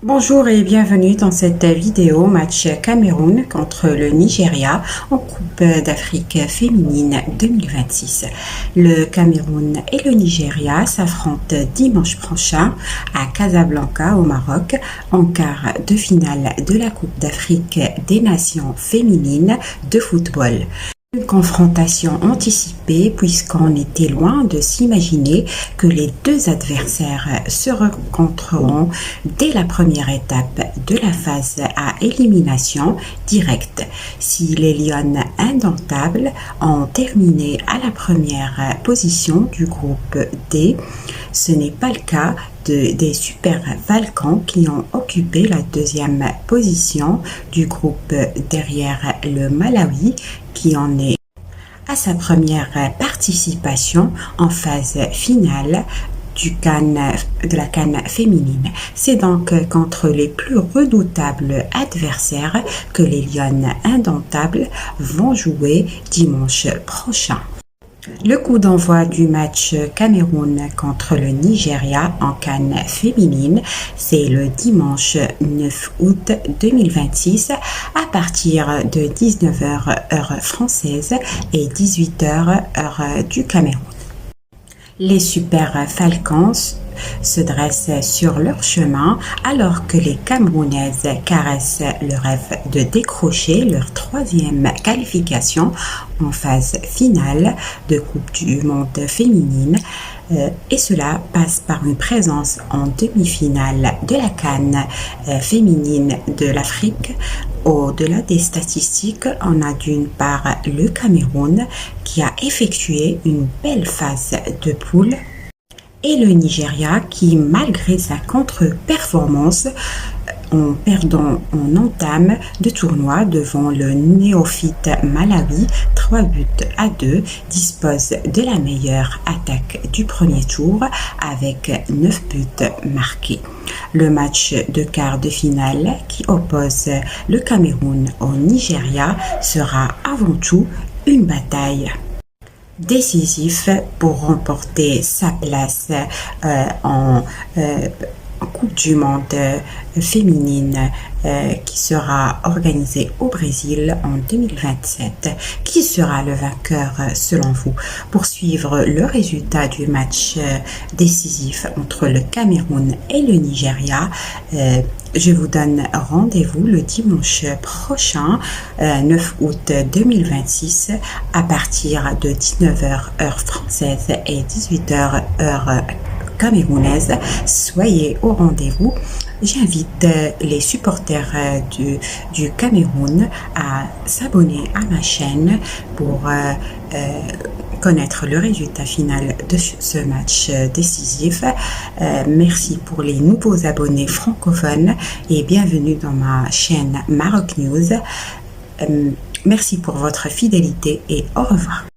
Bonjour et bienvenue dans cette vidéo match Cameroun contre le Nigeria en Coupe d'Afrique féminine 2026. Le Cameroun et le Nigeria s'affrontent dimanche prochain à Casablanca au Maroc en quart de finale de la Coupe d'Afrique des Nations féminines de football. Une confrontation anticipée puisqu'on était loin de s'imaginer que les deux adversaires se rencontreront dès la première étape de la phase à élimination directe. Si les Lions indomptables ont terminé à la première position du groupe D, ce n'est pas le cas des Super Falcons qui ont occupé la deuxième position du groupe derrière le Malawi qui en est à sa première participation en phase finale de la CAN féminine. C'est donc contre les plus redoutables adversaires que les Lions indomptables vont jouer dimanche prochain. Le coup d'envoi du match Cameroun contre le Nigeria en CAN féminine, c'est le dimanche 9 août 2026 à partir de 19h heure française et 18h heure du Cameroun. Les Super Falcons se dressent sur leur chemin alors que les Camerounaises caressent le rêve de décrocher leur troisième qualification en phase finale de Coupe du Monde féminine et cela passe par une présence en demi-finale de la CAN féminine de l'Afrique. Au-delà des statistiques, on a d'une part le Cameroun qui a effectué une belle phase de poule et le Nigeria qui, malgré sa contre-performance en perdant en entame de tournoi devant le néophyte Malawi 3-2, dispose de la meilleure attaque du premier tour avec 9 buts marqués. Le match de quart de finale qui oppose le Cameroun au Nigeria sera avant tout une bataille décisif pour remporter sa place en Coupe du Monde féminine qui sera organisée au Brésil en 2027. Qui sera le vainqueur selon vous? Pour suivre le résultat du match décisif entre le Cameroun et le Nigeria, je vous donne rendez-vous le dimanche prochain, 9 août 2026, à partir de 19h heure française et 18h heure camerounaise. Soyez au rendez-vous. J'invite les supporters du Cameroun à s'abonner à ma chaîne pour connaître le résultat final de ce match décisif. Merci pour les nouveaux abonnés francophones et bienvenue dans ma chaîne Maroc News. Merci pour votre fidélité et au revoir.